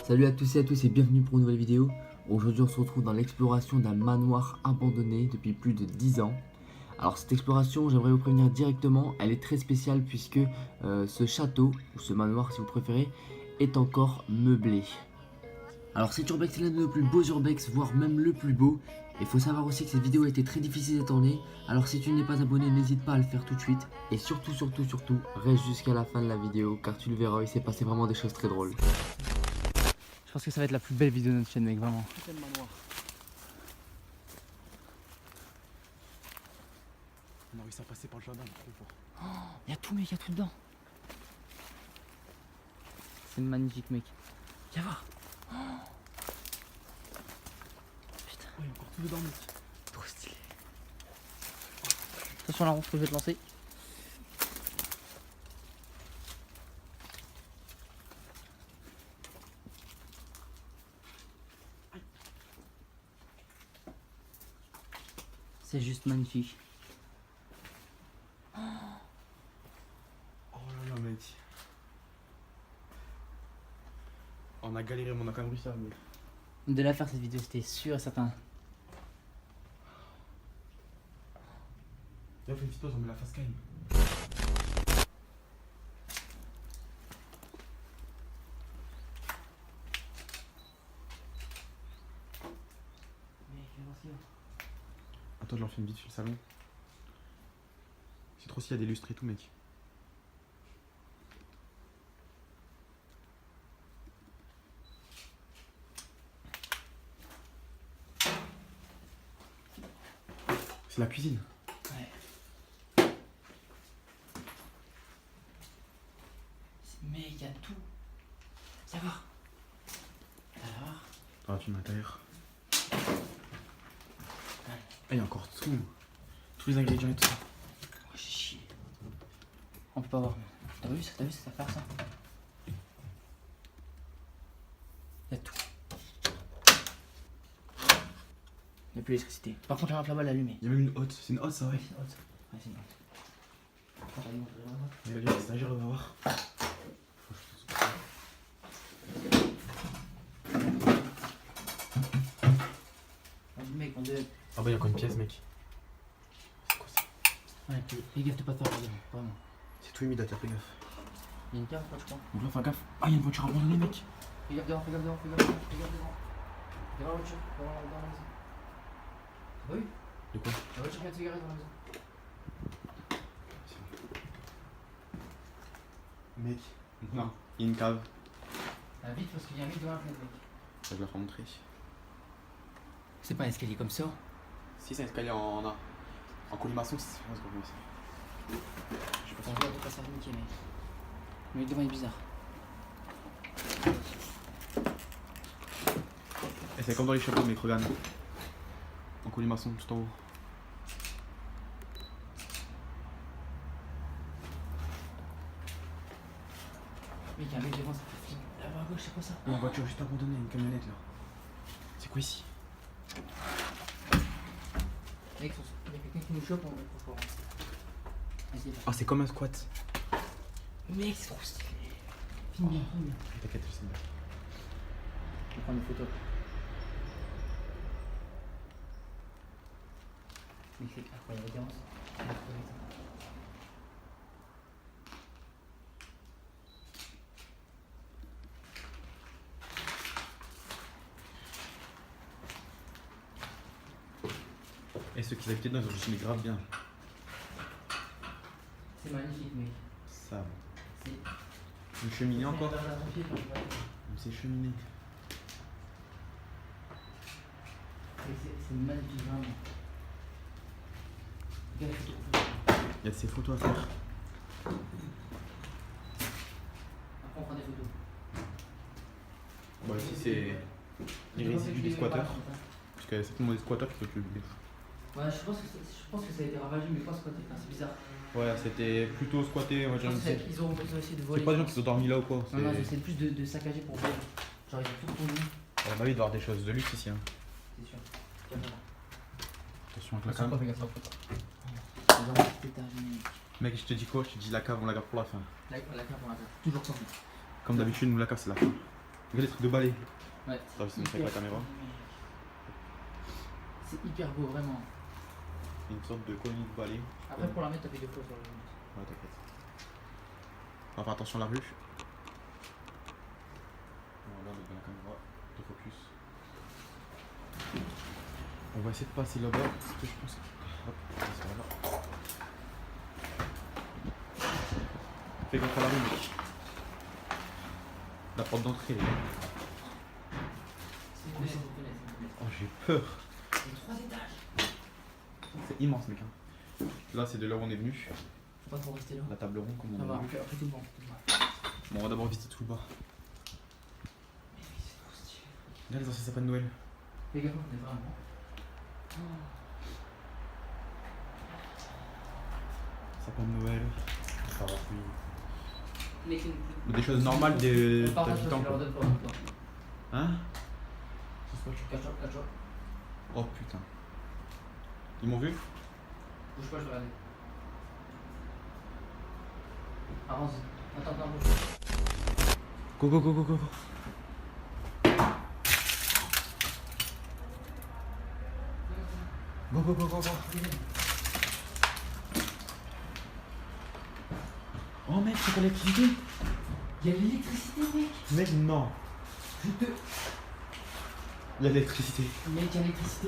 Salut à tous et bienvenue pour une nouvelle vidéo. Aujourd'hui on se retrouve dans l'exploration d'un manoir abandonné depuis plus de 10 ans. Alors cette exploration, j'aimerais vous prévenir directement, elle est très spéciale puisque ce château, ou ce manoir si vous préférez, est encore meublé. Alors cet urbex est l'un de nos plus beaux urbex, voire même le plus beau. Il faut savoir aussi que cette vidéo a été très difficile à tourner. Alors si tu n'es pas abonné, n'hésite pas à le faire tout de suite. Et surtout, reste jusqu'à la fin de la vidéo car tu le verras, il s'est passé vraiment des choses très drôles. Je pense que ça va être la plus belle vidéo de notre chaîne, mec, vraiment. Putain de manoir. On a réussi à passer par le jardin, trop fort. Il y a tout, mec, il y a tout dedans. C'est magnifique, mec. Viens voir. Putain. Oh, il y a encore tout dedans, mec. Trop stylé. Attention à la ronce que je vais te lancer. C'est juste magnifique. Oh là là, mec. On a galéré, mais on a quand même réussi à venir. De la faire cette vidéo, c'était sûr et certain. Viens, fais une petite pause, on met la face quand même. Mec, viens voir ce qu'il y a. Attends, je leur fais une vite sur le salon. C'est trop s'il y a des lustres et tout, mec. C'est la cuisine. Ouais. Mec, il y a tout. Viens voir. Alors. Ah, tu mets à l'intérieur. Ah, il y a encore tout. Tous les ingrédients et tout ça. Oh, j'ai chié. On peut pas voir. T'as vu ça faire ça? Il y a tout. Il n'y a plus d'électricité. Par contre, la là-bas, l'allumer. Il y a même une hotte. C'est une hotte, ça, ouais. C'est une hotte. Ouais, c'est une hotte. Attends, Mais regarde, les stagiaires, on va voir. Mec, on devait. Ah bah, il y a encore une pièce, mec. C'est quoi ça? Ouais, fais gaffe de pas te faire regarder, vraiment. C'est tout humide à terre, fais gaffe. Il y a une cave, quoi, je crois. Donc là, fais gaffe. Ah, il y a une voiture abandonnée, mec. Fais gaffe devant, fais gaffe devant, fais gaffe devant, fais gaffe devant. Devant la voiture, devant la maison. T'as pas vu? De quoi? La voiture vient de se garer dans la maison. Mec, non, il y a une cave. Ah, vite, parce qu'il y a un vide devant la fenêtre, mec. Ça, je vais leur montrer. C'est pas un escalier comme ça. Si, c'est un escalier en colimaçon, c'est pas comme ça. Je sais pas si On voit de pas ça niquer, mec. Mais le devant est bizarre. Et c'est comme dans les chapeaux, mec, regarde. En colimaçon, tout en haut. Mec, il y a un mec devant, ça fait flipper. Là-bas à gauche, c'est quoi ça? Il y a une voiture juste abandonnée, une camionnette là. C'est quoi ici? Mec, il y a quelqu'un qui nous chope, on va être trop fort. Vas-y, va. Ah, c'est comme un squat. Mec, c'est trop stylé. Filme bien, filme bien. T'inquiète, je sais bien. Je vais prendre une photo. Mec, c'est incroyable, regarde. Et ceux qui habitaient dedans, ils ont juste mis grave bien. C'est magnifique, mec. Ça. C'est. Une cheminée encore? C'est un pompier, quand même. C'est cheminée. C'est magnifique, vraiment. Regarde les photos. Il y a de ces photos à faire. Après, on prend des photos. Bon, ici c'est les résidus des squatteurs. Parce qu'il y a certainement des squatteurs qui peuvent plus vivre. Ouais, je pense que ça a été ravagé, mais pas squatté. Enfin, c'est bizarre. Ouais, c'était plutôt squatté, moi Je pense j'aime. qu'ils ont essayé de voler. C'est pas des gens qui sont dormis là ou quoi. Non, non, c'est plus de saccager pour voler. Genre, ils ont tout conduit. On a envie de voir des choses de luxe ici. Hein. C'est sûr. Caméra. Attention avec la Attention, cave. fais gaffe à la photo. Regarde, c'est terminé. Mec, je te dis quoi? Je te dis la cave, on la garde pour la fin. La cave, on la garde. Toujours comme ça. Comme d'habitude, nous la cave c'est la fin. Regarde les trucs de balai. Ouais. T'as vu si on fait avec la caméra. C'est hyper beau, vraiment. Une sorte de colonie de balai. Après, pour la mettre, t'as fait 2 fois sur le limite. Ouais, t'inquiète. On va faire attention à la vue. Voilà, on met la caméra. De focus. On va essayer de passer là-bas. Parce que je pense que. Hop, on va là. Fais gaffe à la rue, mec. La porte d'entrée, les gars. C'est une fenêtre, c'est une fenêtre, c'est une fenêtre. Oh, j'ai peur. C'est 3 étages. C'est immense, mec. Hein. Là, c'est de là où on est venu. Faut pas trop rester là. La table ronde, comme Ça on va, a vu. après tout le monde. Bon, on va d'abord visiter tout le bas. Mais oui, c'est trop stylé. Regarde les anciens sapins de Noël. Les gars, on est vraiment. Sapin de Noël. Parapluie. Mais c'est une- Des choses normales des On partage, habitants. tu leur donnes pas en toi. Hein? Cache-toi, cache-toi. Oh putain. Ils m'ont vu? Bouge pas, je vais regarder. Avance. Attends, bouge. Go go go go go. Go go go go go. Oh mec, c'est quoi l'électricité? Il y a de l'électricité, mec. Mec, non. Je te. Il y a de l'électricité. Mec, il y a l'électricité.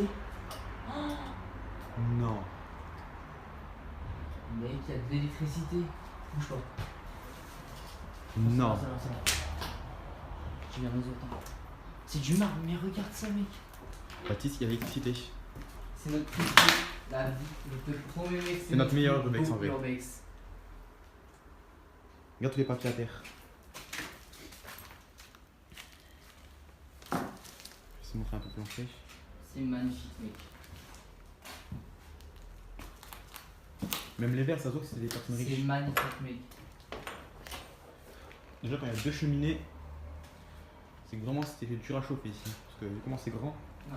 Non. Mec, il y a de l'électricité. Bouge pas. Non. Ça va, ça va. J'ai bien raison, attends. C'est du marbre, mais regarde ça, mec. Baptiste, il y a l'électricité. C'est notre plus la vie. Notre premier mec. C'est notre meilleur Urbex, en vrai. Urbex. Regarde tous les papiers à terre. Je vais essayer de montrer un peu plus plancher. C'est magnifique, mec. Même les verres, ça se voit que c'est des personnes C'est riches. magnifique, mec. Déjà, quand il y a 2 cheminées, c'est que vraiment c'était dur à chauffer ici. Parce que vu comment c'est grand. Non.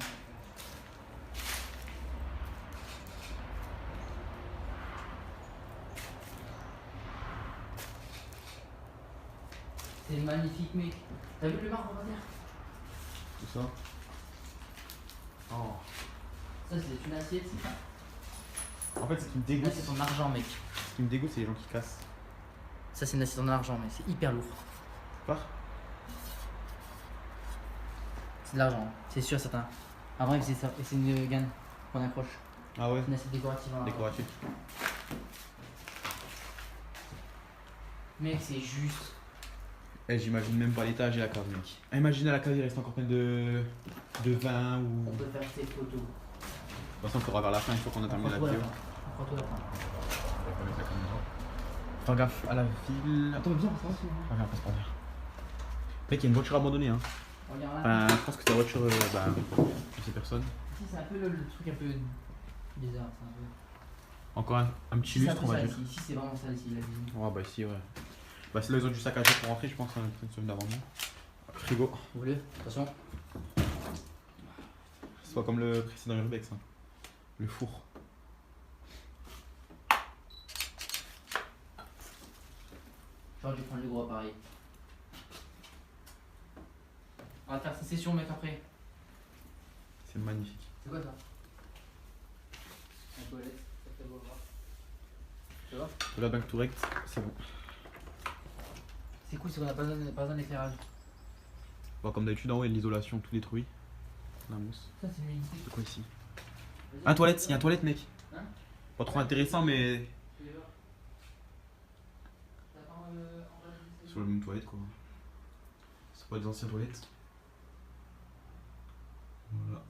C'est magnifique, mec. T'as vu le marbre par terre? Tout ça. Oh. Ça, c'est une assiette. En fait, ce qui me Là, dégoûte, c'est ton argent, mec. ce qui me dégoûte, c'est les gens qui cassent. Ça, c'est une assiette en argent, mec. C'est hyper lourd. Pas? C'est de l'argent, c'est sûr, certain. Avant, il faisait ça. Et c'est une gaine qu'on accroche. Ah ouais. Une assiette décorative en argent. Décoratif. Mec, c'est juste. Eh, j'imagine même pas l'étage et la cave, mec. Ah, imaginez la cave, il reste encore plein de vin ou. On peut faire ces photos. De toute façon, il faudra vers la fin, une fois qu'on a terminé la Prends-toi vidéo. la fin. Prends-toi la fin. On va pas mettre la caméra. Faire gaffe à la ville. Attends, viens, on passe par là. Passe par là. Mec, il y a une voiture abandonnée, hein. Regarde là. Enfin, je pense que c'est la voiture de ces personnes. Ici, c'est un peu le truc un peu bizarre. C'est un peu. Encore un petit Ici, c'est un lustre, peu on va ça, dire. ici, c'est vraiment ça, ici, la cuisine. Ouais, bah ici, ouais. Bah, c'est là, ils ont dû saccager pour rentrer, je pense, hein, une semaine d'avant. Frigo. Vous voulez? Attention. C'est pas comme le précédent Urbex, hein. Le four. J'aurais dû prendre le gros appareil. On va faire cette session, mec, après. C'est magnifique. C'est quoi ça? La toilette. Ça te voit. Tu vois? La banque tout rect, c'est bon. C'est cool, c'est qu'on a pas besoin d'éclairage. Bon, comme d'habitude, en haut, il y a l'isolation tout détruit. La mousse. Ça, c'est l'humidité. C'est quoi ici? Vas-y. Un toilette, il y a un toilette, mec. Hein? Pas trop intéressant, mais. Tu les vois? T'as pas en bas de Sur le même toilette, quoi. C'est pas des anciennes toilettes. Voilà.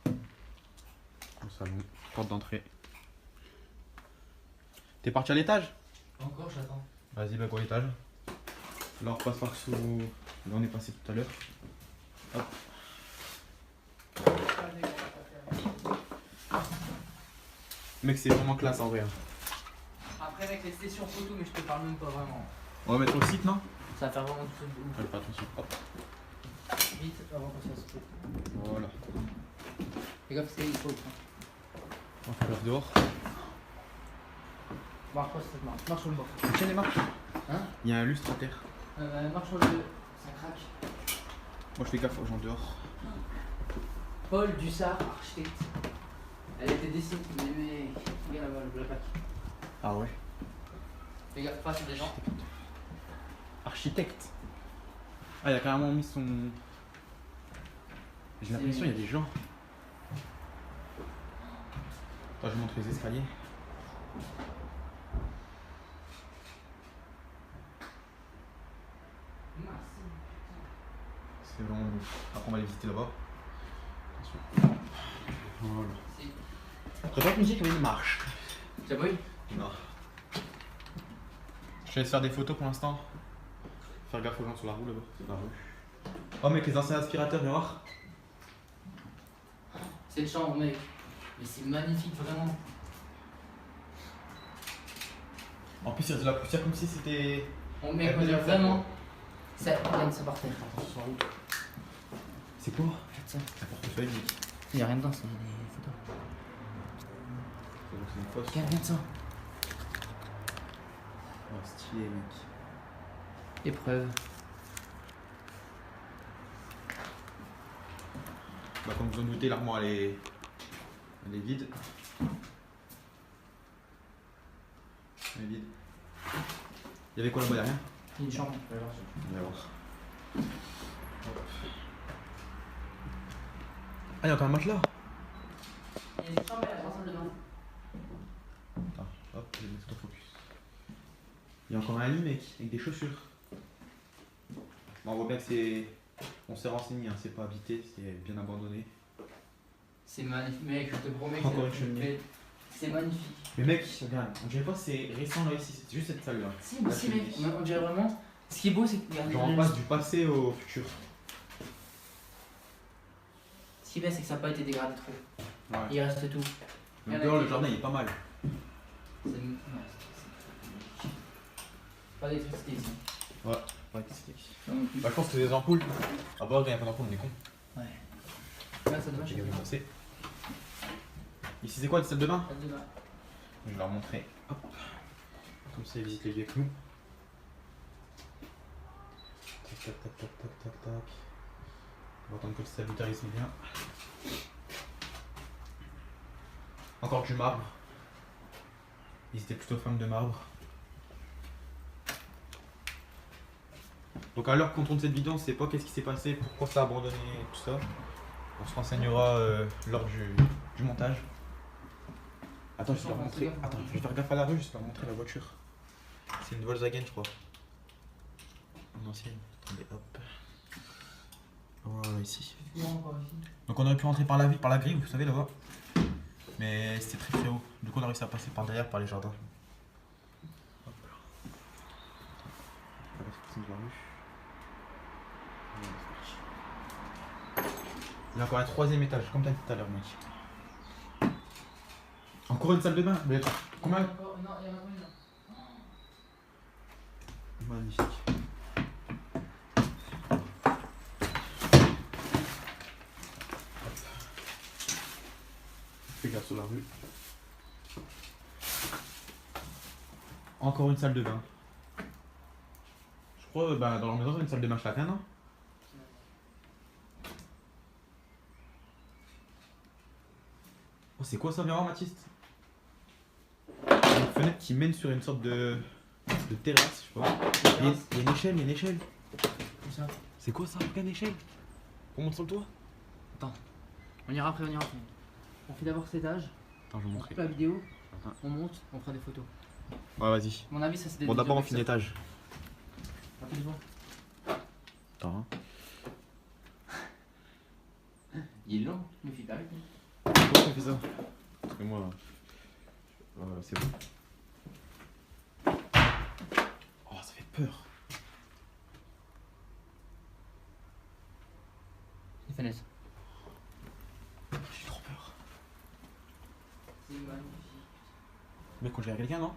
Le salon, porte d'entrée. T'es parti à l'étage? Encore, j'attends. Vas-y, bah, quoi, l'étage? Là, on repasse par sous. Là, on est passé tout à l'heure. Hop. Mec, c'est vraiment classe en vrai. Hein. Après, mec, les sessions photo, mais je te parle même pas vraiment. On va mettre au site, non? Ça va faire vraiment tout de ouf. Ouais, pas attention. Hop. Vite, avant qu'on se fasse foutre. Voilà. Fais gaffe, parce qu'il faut. On va faire l'œuf dehors. Marche pas sur cette marche. Marche sur le bord. Tiens les marches. Hein? Il y a un lustre à terre. Marche sur le. Ça craque. Moi je fais gaffe aux gens dehors. Paul Dussard, architecte. Elle a été dessinée, mais regarde là-bas, la plaque. Ah ouais. Fais gaffe, pas sur des gens. Architecte. Ah, il a carrément mis son. J'ai l'impression qu'il y a des gens. Attends, je vous montre les escaliers. C'est vraiment beau. Après, on va aller visiter là-bas. Attention. Voilà. Faudrait pas que me dise qu'il y avait une marche. Ça brûle? Non. Je te laisse faire des photos pour l'instant. Faire gaffe aux gens sur la roue là-bas. C'est la rue. Oh mec, les anciens aspirateurs, viens voir. Cette chambre, mec. Mais c'est magnifique, vraiment. En plus, il y a de la poussière comme si c'était. Bon, mec, on dirait vraiment. Ça, regarde ça par terre. Attends, sur la route. C'est quoi? Regarde ça. Un portefeuille, mec. Il n'y a rien dedans, c'est des photos. Donc c'est une fausse. Regarde ça. Oh, stylé, mec. Épreuve. Bah, comme vous en doutez, l'armoire elle est vide. Elle est vide. Il y avait quoi là-bas? Il y a rien? Une chambre. On va voir. Hop. Ah, il y a encore un matelas. Il y a une chambre et la salle de bain. Attends, hop, je vais mettre au focus. Il y a encore un lit, mec, avec des chaussures. Bon, on voit bien que c'est. On s'est renseigné, hein, c'est pas habité, c'est bien abandonné. C'est magnifique, mec, je te promets que Encore une cheminée. c'est magnifique. Mais mec, regarde, on dirait pas que c'est récent là ici, c'est juste cette salle là. Si, mais si, mec, on dirait vraiment. Ce qui est beau, c'est que. Regarde, Genre on passe du passé au futur. Ce qui est bien, c'est que ça n'a pas été dégradé trop. Ouais. Il reste tout. Mais dehors, le jardin il est pas mal. C'est. Pas d'électricité ici. Ouais, ouais, c'est Non plus. Bah, je pense que c'est des ampoules. Ah bah, il y a pas d'ampoules, on est con. Ouais. Ouais, ça dommage. J'ai bien passé. Ici, c'est quoi, la salle de bain? Salle de bain. Je vais leur montrer. Hop. Comme ça, ils visitent les lieux avec nous. Tac, tac, tac, tac, tac, tac, tac. On va attendre que le sanitarisme bien. Encore du marbre. Ils étaient plutôt fans de marbre. Donc à l'heure qu'on tourne cette vidéo, on ne sait pas qu'est-ce qui s'est passé, pourquoi ça a abandonné, tout ça. On se renseignera lors du montage. Attends, je vais leur montrer. Attends, je vais faire gaffe à la rue, je vais leur montrer la voiture. C'est une Volkswagen, je crois. Une ancienne. Attendez, hop. Voilà, ici. Donc on aurait pu rentrer par la grille, vous savez, là-bas. Mais c'était très très haut. Du coup, on a réussi à passer par derrière, par les jardins. Hop. On va faire la rue. Voilà, c'est parti. Il y a encore un troisième étage, comme t'as dit tout à l'heure, mec. Encore une salle de bain? Mais combien? Non, il y en a combien? Magnifique. Fais gaffe sur la rue. Encore une salle de bain. Je crois bah, dans leur maison, c'est une salle de bain chacun, non? Oh, c'est quoi ça, viens voir, Mathis? Une fenêtre qui mène sur une sorte de terrasse, je sais pas. Il y a une échelle, il y a une échelle. C'est quoi ça? Regarde une échelle. On monte sur le toit? Attends, on ira après, on ira après. On fait d'abord cet étage, Attends, je vais vous on montrer. coupe la vidéo, Attends. on monte, on fera des photos. Ouais, vas-y. À mon avis, ça c'est des. Bon, d'abord, on finit l'étage. Rapidement. Attends. Il est long, me fie pas avec lui. Pourquoi tu fais ça? Parce que moi, c'est bon. Oh, ça fait peur. Les fenêtres. J'ai trop peur. C'est magnifique. Mec, quand j'ai quelqu'un, non?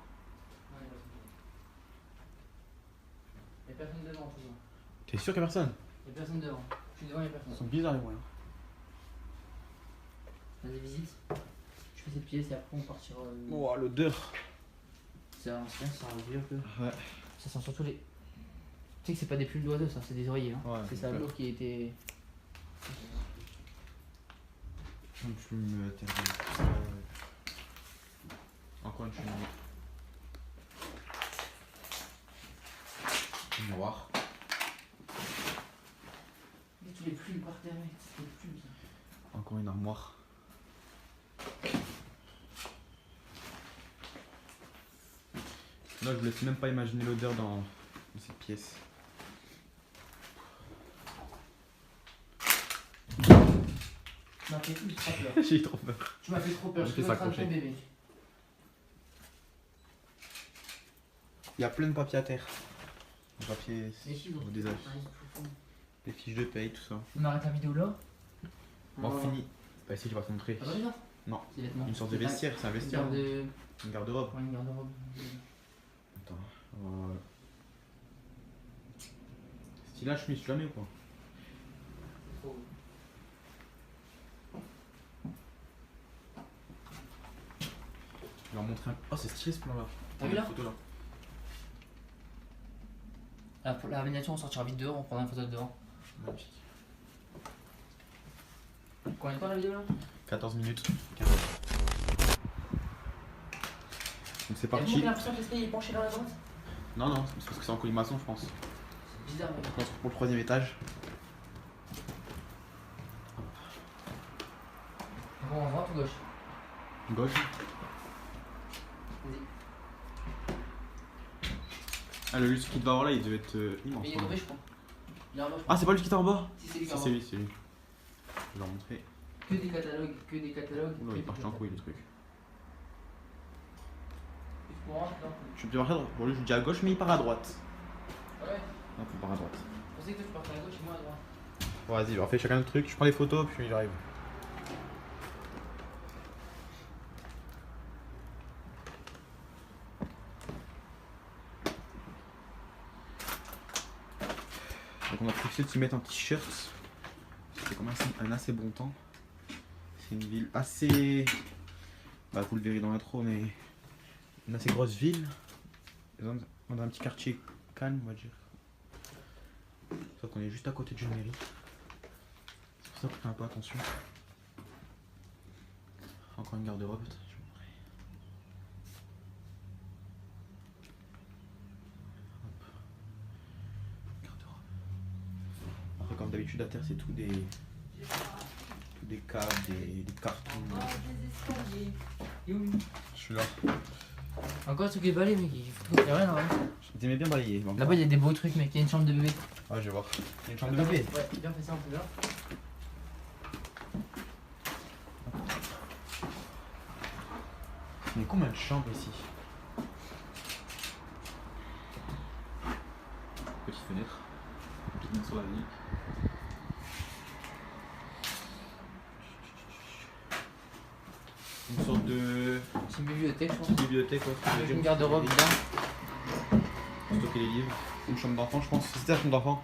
Il y a personne devant, toujours. T'es sûr qu'il y a personne? Il y a personne devant. Je suis devant, il y a personne. Ils sont bizarres les moyens. On a des visites. Je fais cette pièce et après on partira. Oh, l'odeur. C'est ancien, ça a vieux un peu. Ouais. Ça sent surtout les. Tu sais que c'est pas des plumes d'oiseaux, ça, c'est des oreillers. Hein. Ouais, c'est ça l'eau qui était. Une plume terrible. Encore une plume. Un miroir. Mais tu les plumes par terre, mec. C'est des plumes, ça. Encore une armoire. Là, je vous laisse même pas imaginer l'odeur dans cette pièce. Tu m'as fait trop peur. J'ai eu trop peur. Tu m'as fait trop peur. Je Je fais suis ça en train de accrocher. tomber, mec. Il y a plein de papiers à terre. Des papiers, Les chiffres. des affiches, des fiches de paye, tout ça. On arrête la vidéo là. Bon, fini. Bah, si, je vais te montrer. Ah bah déjà. Non. C'est des vêtements. Une sorte de vestiaire, c'est un Une vestiaire. garde de. Une garde-robe. Ouais, une garde-robe. Attends. Voilà. Style la chemise, tu la mets ou quoi? Je vais leur montrer un. Oh, c'est stylé ce plan là. T'as vu là? Photo là. Ah, pour la miniature, on sortira vite dehors, on prendra une photo de dehors. Magnifique. Combien de temps la vidéo là? 14 minutes. 15. Donc c'est parti. J'ai l'impression que l'escalier est penché dans la droite. Non, non, c'est parce que c'est en colimaçon, je pense. C'est bizarre, mec. Je pense pour le 3ème étage. Bon, on droite ou gauche? Gauche. Vas-y. Ah, le lustre qui devait avoir là, il devait être immense. Mais il est tombé, je crois. Il est en bas, je crois. Ah, c'est pas lui qui était en bas? Si, c'est lui qui est Si, en c'est bas. lui, c'est lui. Je vais leur montrer. Que des catalogues, que des catalogues. Oula, il est parti en couille le truc. Tu peux rentrer là? Je suis parti à droite. Bon, lui, je lui dis à gauche, mais il part à droite. Ouais. Non, il part à droite. Je pensais que toi tu partais à gauche et moi à droite. Bon, vas-y, on fait chacun notre truc. Je prends les photos, puis j'arrive. Donc on a préféré de se mettre en t-shirt. C'est comme un assez bon temps. C'est une ville assez... Bah vous le verrez dans l'intro, mais une assez grosse ville. On a un petit quartier calme, on va dire. Sauf qu'on est juste à côté d'une mairie. C'est pour ça qu'on fait un peu attention. Encore une garde-robe. Je vais vous montrer. Hop. Garde-robe. Après, comme d'habitude, à terre, c'est tout des câbles, des cartons. Je suis là. Encore un truc de balai, mec. Il y a rien là. T'aimais bien balayer. Bon. Là-bas, il y a des beaux trucs, mec. Il y a une chambre de bébé. Ah, je vais voir. Il y a une chambre de bébé. Ouais, bien fait ça un peu là. Il y a combien de chambres ici? Petite fenêtre. Petite fenêtre sur la vie. Une sorte de C'est une bibliothèque, je pense. petite bibliothèque. Ouais, Avec une garde-robe dedans. Pour stocker les livres. Une chambre d'enfant, je pense. C'était la chambre d'enfant.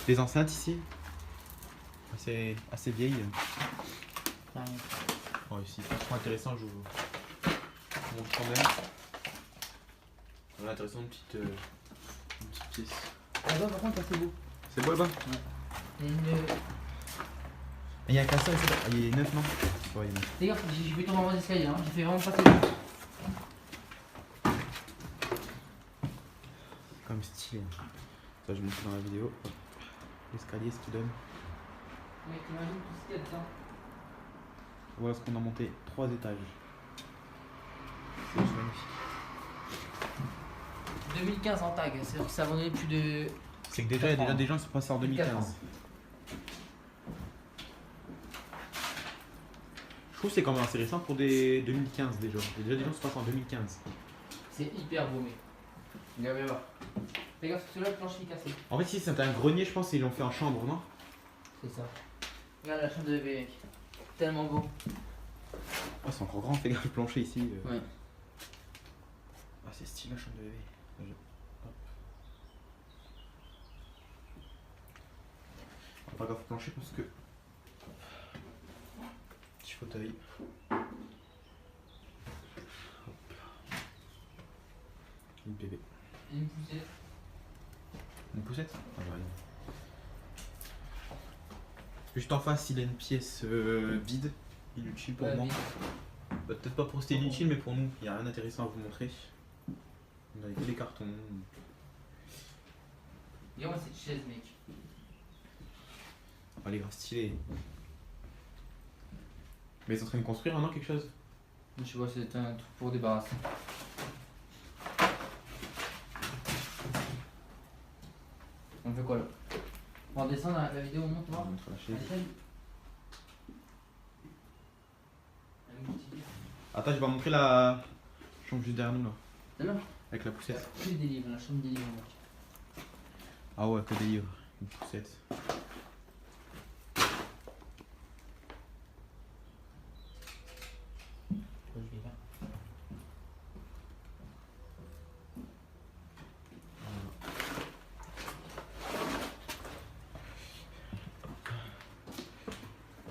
Les enceintes ici. Assez vieilles. Ouais. Oh, ici, c'est pas trop intéressant, je vous montre quand même. C'est intéressant, une petite pièce. Là-bas, par contre, c'est beau. C'est beau là-bas? Il y a une. Il y a un casseur ici. Ah, il est neuf, non? Ouais, il est neuf. Les gars, j'ai fait tomber en bas d'escalier, hein. J'ai fait vraiment passer. Comme style. Ça, je vais montrer dans la vidéo. Hop. L'escalier, ce qu'il donne. Mec, t'imagines tout ce qu'il y a dedans. Voilà ce qu'on a monté. 3 étages. C'est magnifique. 2015 en tag, c'est-à-dire que ça vendait plus de. C'est que déjà, il y a déjà des gens qui sont passés en 2015. Je trouve que c'est quand même assez récent pour des 2015 déjà. Il y a déjà des gens qui sont passés en 2015. C'est hyper beau, mec. Regardez là. Fais gaffe, celui-là, le plancher est cassé. En fait, si c'était un grenier, je pense qu'ils l'ont fait en chambre, non? C'est ça. Regarde la chambre de bébé, mec. Tellement beau. Oh, c'est encore grand, fais gaffe, le plancher ici. Ouais. Ah, c'est stylé la chambre de bébé. Hop. On va faire gaffe au plancher parce que. Petit fauteuil. Hop. Une bébé. Une poussette. Une poussette? Ah, bah, non. Juste en face, il y a une pièce vide, inutile pour Ouais, moi. vite. Bah, peut-être pas pour c'était inutile, mais pour nous, il n'y a rien d'intéressant à vous montrer. On avait que des cartons. Regarde-moi cette chaise, mec. Ah, les gars, stylés. Mais ils sont en train de construire maintenant quelque chose? Je sais pas, c'est un truc pour débarrasser. On fait quoi là? On va descendre la vidéo, on monte On va voir. montrer la chaise. Allez, Attends, je vais montrer la chambre juste derrière nous là, celle-là? avec la poussette. Que des livres, la chambre des livres, mec. Ah ouais, que des livres, une poussette. Je vais faire.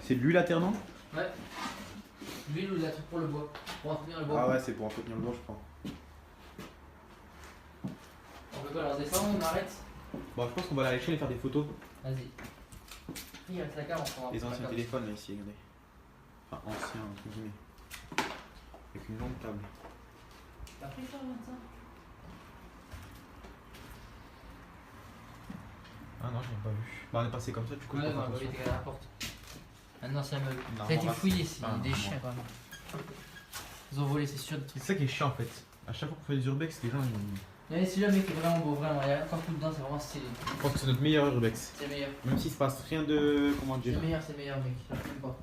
C'est de l'huile à terre, non? Ouais. L'huile ou la truc pour le bois. Pour entretenir le bois. Ah ouais, c'est pour entretenir le bois, je crois. On fait quoi alors? Descend, on arrête? Bon, je pense qu'on va aller à l'échelle et faire des photos. Vas-y. Il reste la carte, on prend. Les anciens téléphones là ici, regardez. Enfin, anciens, entre guillemets. Avec une longue table. T'as pris ça, ça? Ah non, je l'ai pas vu. Bah, on est passé comme ça, du coup, Ouais, je peux bah faire oui, attention. t'es à la porte. Un ancien meuble. Non, Ça a été on va- fouillé, c'est Ah, des non. chiens quand même. Ils ont volé, c'est sûr, des C'est trucs. ça qui est chiant en fait. À chaque fois qu'on fait des urbex, les gens ils. Mais celui-là, mec, est vraiment beau, vraiment. Il y a rien partout dedans, c'est vraiment stylé. Je pense que c'est notre meilleur urbex. C'est meilleur. Même s'il se passe rien de. Comment C'est dire. meilleur, mec. Je sais pas.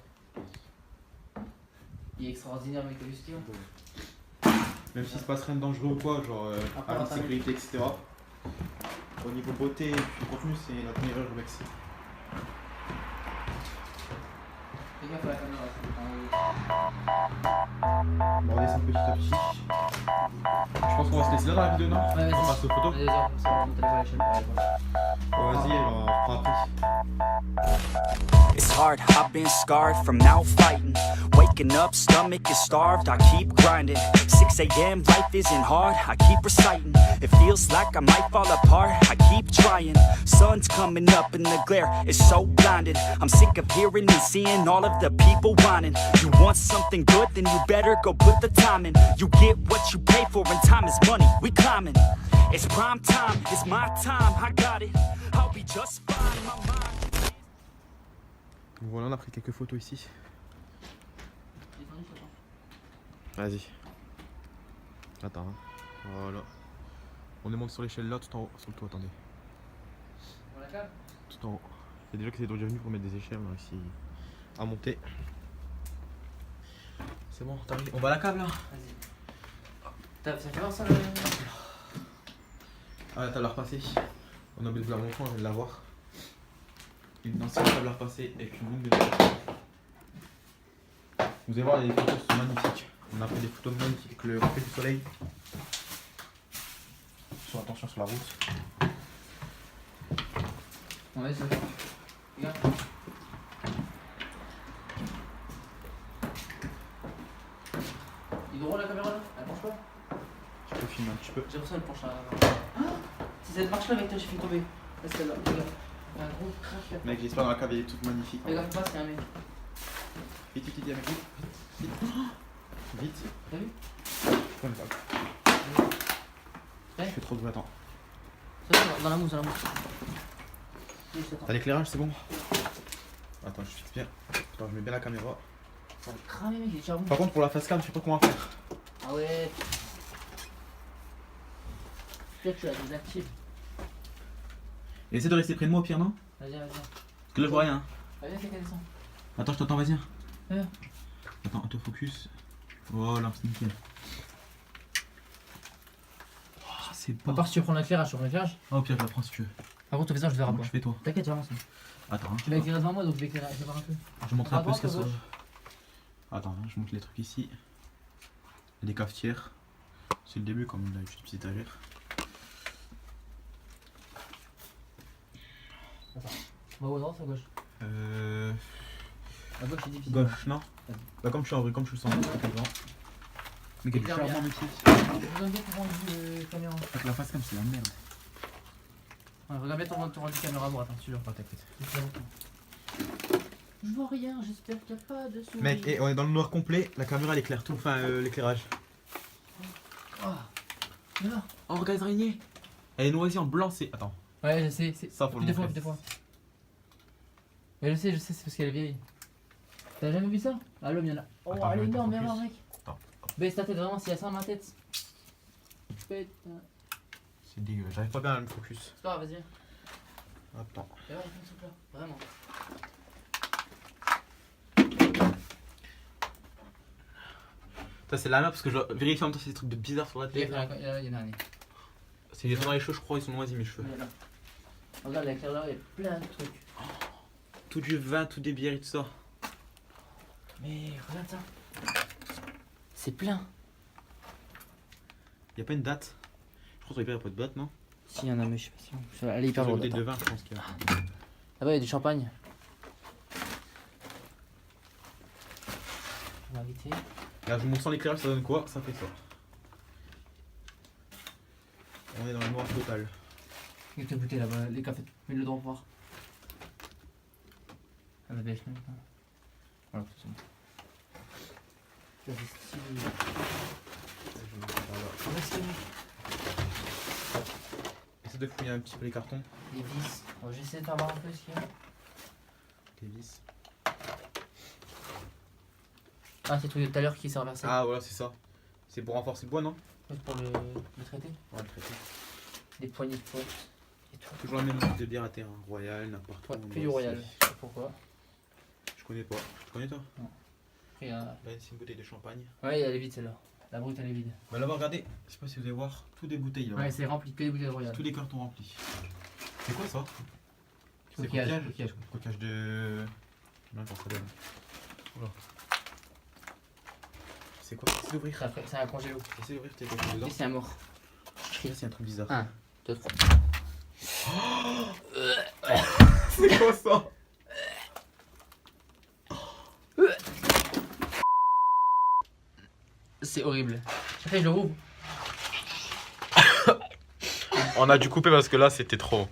Il est extraordinaire, mec, t'as vu ce qu'il a? Même s'il se passe rien de dangereux ou quoi, genre Après, à on la va sécurité, etc. Au niveau beauté et puis contenu, c'est notre meilleur urbex. Fais gaffe à la caméra, ça peut Bon, on descend petit à petit. Je pense qu'on va se laisser là dans la vidéo, non? Ouais, On vas-y. passe aux photos. Vas-y, vas-y, ça va monter à l'échelle pareil. Bon, vas-y, on reprend après. It's hard, I've been scarred from now fighting. Waking up, stomach is starved, I keep grinding. 6 a.m., life isn't hard, I keep reciting. It feels like I might fall apart, I keep trying. Sun's coming up and the glare is so blinding. I'm sick of hearing and seeing all of the people whining. You want something good, then you better go put the time in. You get what you pay for and time is money, we climbing. It's prime time, it's my time, I got it. I'll be just fine, my mind. Voilà, on a pris quelques photos ici. Vas-y. Attends. Hein. Voilà. On est monté sur l'échelle là, tout en haut. Sur le toit, attendez. On la cale? Tout en haut. Il y a des gens qui étaient déjà venus pour mettre des échelles là, ici à monter. C'est bon, t'arrives. On va à la cave là. Vas-y. Ça fait voir ça là? Ah, la table à repasser. On a oublié de vous la montrer, on vient de la voir. Une ancienne table à repasser avec une longue de. Vous allez voir, les photos sont magnifiques. On a fait des photos magnifiques avec le reflet du soleil. Attention sur la route. On va essayer. Regarde. Il est drôle la caméra là? Elle penche pas? Tu peux filmer un petit peu. J'ai l'impression qu'elle penche là. Ah, si cette marche là avec toi, j'ai fait tomber. Là, celle-là, regarde. Il y a un gros crash là. Mec, j'espère dans la cave, elle est toute magnifique. Regarde pas, c'est un mec. Vite, vite, vite, vite, vite, vite. Vite. T'as vu? Comme ça. Ouais. Je fais trop de bruit, attends. Ça, dans la mousse, dans la mousse. Oui, je t'attends. T'as l'éclairage, c'est bon? Attends, je fixe bien. Attends, je mets bien la caméra. Ça va cramer, mec, il est charbon. Par contre, pour la face cam, je sais pas comment faire. Ah ouais. Peut-être que tu la désactives. Essaie de rester près de moi au pire, non? Vas-y, vas-y. Parce que là, je vois rien. Vas-y, fais qu'elle descend. Attends, je t'entends, vas-y. Ouais. Attends, autofocus. Voilà, c'est nickel. Oh, c'est À pas. part si tu prends l'éclairage, Ah, au pire, je la prends si tu veux. Par contre, fais ça, je verrai Moi, pas. je fais toi. T'inquiète, j'avance. Attends, hein. Tu vas éclairer devant moi, donc je vais éclairer. Je vais voir un peu. Je montre un peu ce À qu'elle droite, à soit. Attends, hein, je montre les trucs ici. Il y a des cafetières. C'est le début, comme il a une petite étagère. On va à droite ou à gauche? À gauche, c'est difficile. Gauche, non? Vas-y. Bah, comme je suis en vrai, comme je suis le sens. Mais quel Hyper charbon, bien. mec. Je vous invite pour prendre une caméra. Avec la face cam, c'est la merde. Ouais, regarde bien ton rendu caméra à droite, hein, celui-là. Oh, t'inquiète. C'est très longtemps. Je vois rien, j'espère qu'il n'y a pas de souris. Mec, et on est dans le noir complet, la caméra elle éclaire tout, enfin l'éclairage. Oh, là. Oh, regarde l'araignée. Elle est noisée en blanc, c'est. Attends. Ouais, je sais. Ça, faut le Plus de fois, montrer. plus de fois. Mais je sais, c'est parce qu'elle est vieille. T'as jamais vu ça? Ah, l'homme, il y en a. Oh, Attends, elle je est vais énorme, mettre en mais mec. Attends. Baisse ta tête, vraiment, s'il y a ça à ma tête. Putain. C'est dégueu, j'arrive pas bien à me focus. C'est pas grave, vas-y. Attends. Et ouais, il faut ce plat, vraiment. Ça, c'est la merde parce que je dois vérifier en même temps c'est des trucs de bizarre sur la Il y tête. en a un. C'est des trucs dans les cheveux, je crois, ils sont moisis mes cheveux. Regarde, l'éclaireur, il y a plein de trucs. Tout du vin, tout des bières et tout ça. Mais regarde ça. C'est plein. Y'a pas une date. Je crois qu'il n'y a pas de date, non? Si, il y en a, mais je sais pas si. Elle est hyper J'ai lourde. goûté de vin, je pense qu'il y a. Là-bas, il y a du champagne. On va inviter. Là, je vous montre sans l'éclairage, ça donne quoi? Ça fait ça. On est dans le noir total. Il y a ta bouteille là-bas, les cafés. Mets-le dans le voir. Ah, la bêche, maintenant. Voilà, c'est bon. Ça, c'est stylé. Ah, c'est stylé. Essaie de fouiller un petit peu les cartons. Les vis. Bon, j'essaie de faire voir un peu ce qu'il y a. Les vis. Ah, c'est le truc de tout à l'heure qui s'est renversé. Ah, voilà, c'est ça. C'est pour renforcer le bois, non? C'est pour le traiter. Ouais, le traité. Des poignées de porte et tout. Toujours la même marque de bière à terre, hein. Royal, n'importe Ouais, où. que du Royal. Je sais pas pourquoi. Je connais pas. Tu connais toi? Après, Là, c'est une bouteille de champagne. ouais, elle est vide celle-là. La brute, elle est vide. Bah là-bas, regardez. Je sais pas si vous allez voir. Tout des bouteilles là. Ouais, c'est rempli que des bouteilles de Royal. Tous les cartons remplis. C'est quoi ça? C'est Coquillage. Coquillage de. Non, ça donne. Oula. C'est quoi? Essaye d'ouvrir. C'est un congélo. Essaye d'ouvrir, t'as quelque chose dedans. Et c'est un mort. Là, c'est un truc bizarre. 1, 2, 3. C'est quoi ça? C'est horrible. Après, je le rouvre. On a dû couper parce que là, c'était trop.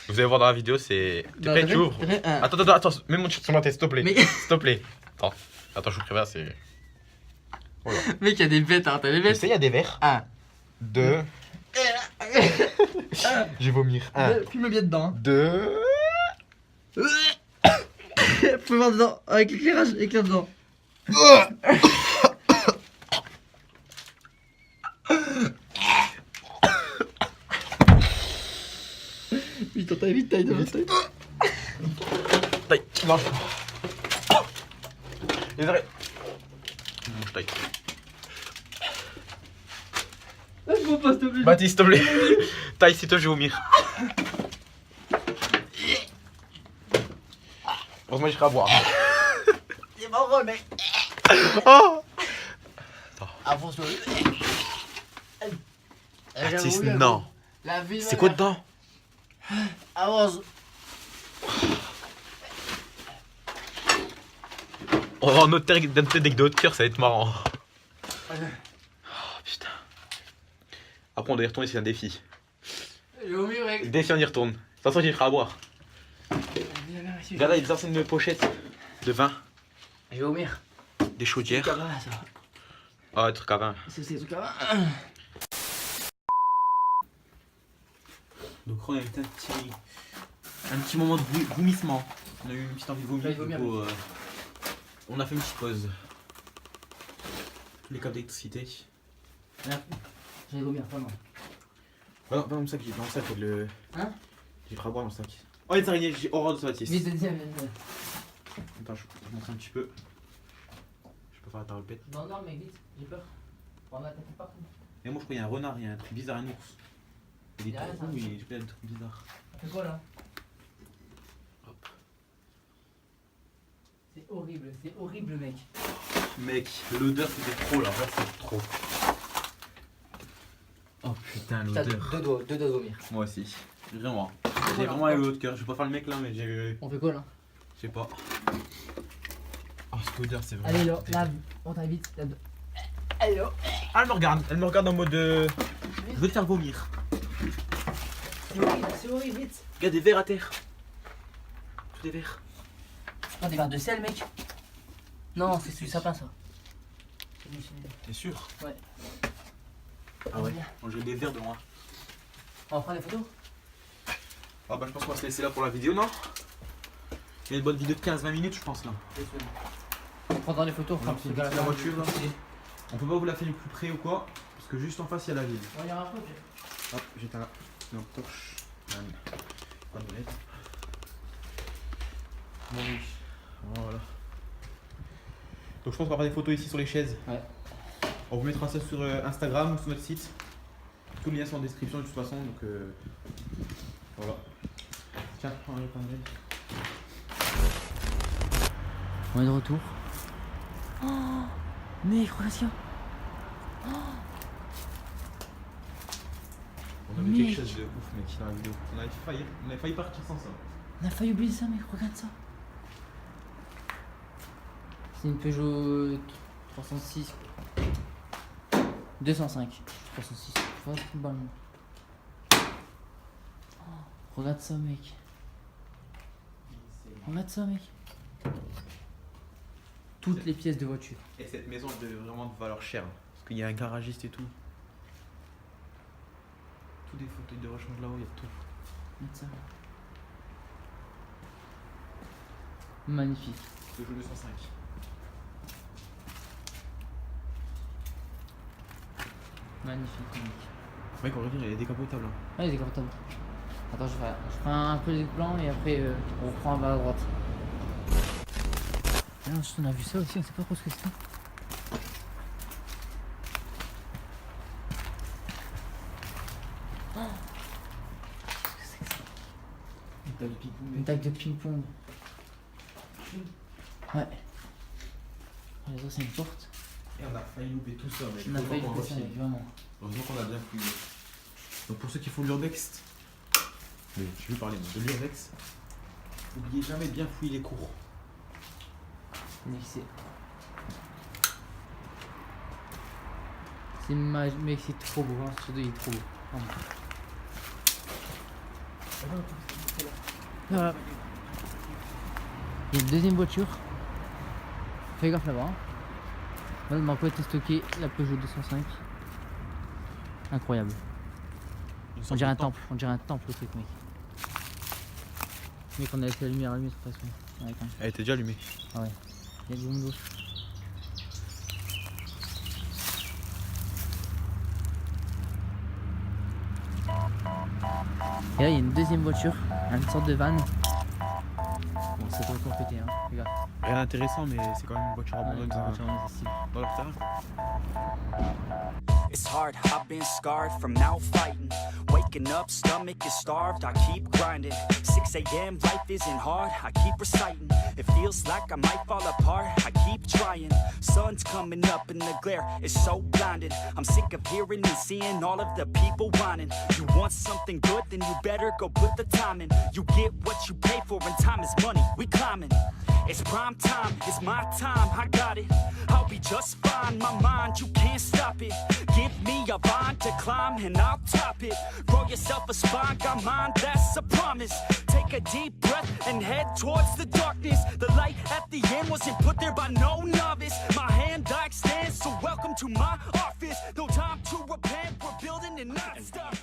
Vous allez voir dans la vidéo, c'est. T'es prêt, tu ouvres? Attends, mets mon sur ma tête, s'il te plaît. Mais- S'il te plaît. Attends, je vous préviens, c'est. Mec, il y a des bêtes, hein. T'as des Tu bêtes? sais, il y a des verres. 1. 2. Je vais vomir. 1. Fume bien dedans. 2. Faut voir dedans. Avec l'éclairage, éclaire dedans. Vite, taille, vite, taille, taille. Taille, lâche. Les arrêts. Taille. Faut pas, s'il te plaît. Baptiste, s'il te plaît. Taille, c'est toi, je vais vomir. Heureusement, je serai à boire. C'est marrant, mec. Oh Avance-toi. Baptiste, non. La vie, C'est quoi dedans? Avance. On va en noter d'anecdote cœur, ça va être marrant. Oh putain. Après, on doit y retourner, c'est un défi. J'ai au mieux, mec. Le défi, on y retourne. De toute façon, j'y ferai à boire. Regarde là, il y a des anciennes de pochettes de vin, Je vais vomir. des chaudières. Ça. Ah, des trucs à vin. C'est des trucs à Donc, on a eu un petit moment de vomissement. On a eu une petite envie de vomir. Ouais, vomir, Du coup, on a fait une petite pause. Tous les câbles d'électricité. J'ai vomir, pas moi. Voilà, dans le sac, j'ai dans le sac, faut le. Hein? J'ai ferai à boire dans le sac. Oh, les araignées, j'ai horreur de ce Baptiste. Vite, viens. Attends, je vais te montrer un petit peu. Je peux faire la répète. Non, mec, vite, j'ai peur. On va attaquer partout. Et moi, je crois qu'il y a un renard, il y a un truc bizarre, un ours. Il Y est a rien, trop ça. cool, mais j'ai plein de trucs bizarres. On fait quoi là? Hop. C'est horrible, mec. Mec, l'odeur c'était trop là, là c'est trop. Oh putain, T'as l'odeur. deux doigts de vomir. Moi aussi. Vraiment. J'ai vraiment eu l'eau de cœur. Je vais pas faire le mec là, mais j'ai eu. On fait quoi là? Je sais pas. Oh, cette odeur, c'est vraiment. Allez, là, on t'invite. Allô? Ah, elle me regarde en mode. Je veux te faire vomir. C'est horrible, vite. Il y a des verres à terre. Tous des verres. C'est pas des verres de sel, mec. Non, c'est du sapin, ça. T'es sûr? Ouais. Ah ouais, j'ai des verres de moi. On va prendre des photos? Ah bah je pense qu'on va se laisser là pour la vidéo, non? Il y a une bonne vidéo de 15-20 minutes, je pense là. On prendra les photos, on fera un petit la voiture là. On peut pas vous la faire plus près ou quoi? Parce que juste en face il y a la ville. On ira un peu, Hop, j'éteins la torche. Pas de LED. Bon, oui. Voilà. Donc je pense qu'on va faire des photos ici sur les chaises. Ouais. On vous mettra ça sur Instagram ou sur notre site. Tous les liens sont en description de toute façon, donc voilà. Tiens, prends le panel. On est de retour. Oh, mec, regarde ça. On a vu quelque chose de ouf, mec, dans la vidéo. On avait failli partir sans ça. On a failli oublier ça, mec, regarde ça. C'est une Peugeot 306. 205. 306. Pas de football. Regarde ça, mec. Regarde ça, mec. Toutes les pièces de voiture. Et cette maison elle devait vraiment de valeur chère. Parce qu'il y a un garagiste et tout. Tous des fauteuils de rechange là-haut, il y a tout. Regarde ça. Magnifique. Peugeot 205. Magnifique, mec. Mec, on va dire, il est décapotable. Hein. Ah, il est décapotable. Attends, je ferai un peu les plans et après on reprend à droite. Ah, on a vu ça aussi, on sait pas trop ce que c'est. Une table de ping-pong. Ouais. Ça, c'est une porte. Et on a failli louper tout ça, mec. On a failli louper ça, vraiment. Heureusement qu'on a bien fouillé. Donc pour ceux qui font l'urbex, mais je vais parler de l'urbex, n'oubliez jamais de bien fouiller les cours. Mec, mec, c'est trop beau, hein. Ce il est trop beau. Voilà. Il y a une deuxième voiture. Fais gaffe là-bas. Hein. Là, de ma côté stocké la Peugeot 205. Incroyable. On dirait un temple, le truc, mec. Mec, on a laissé la lumière allumée de toute façon. Elle était déjà allumée. Ah ouais. Il y a du monde. Et là, il y a une deuxième voiture, une sorte de van. Bon, c'est pas encore pété, hein. Regarde. Rien d'intéressant, mais c'est quand même une voiture abandonnée dans leur terrain. It's hard, I've been scarred from now fighting. Waking up, stomach is starved, I keep grinding. 6 a.m., life isn't hard, I keep reciting. It feels like I might fall apart, I keep trying. Sun's coming up and the glare is so blinding. I'm sick of hearing and seeing all of the people whining. You want something good, then you better go put the time in. You get what you pay for and time is money, we climbing. It's prime time, it's my time, I got it. I'll be just fine, my mind, you can't stop it. Give me a vine to climb and I'll top it. Grow yourself a spine, got mine, that's a promise. Take a deep breath and head towards the darkness. The light at the end wasn't put there by no novice. My hand I extend, so welcome to my office. No time to repent, we're building and not stopping.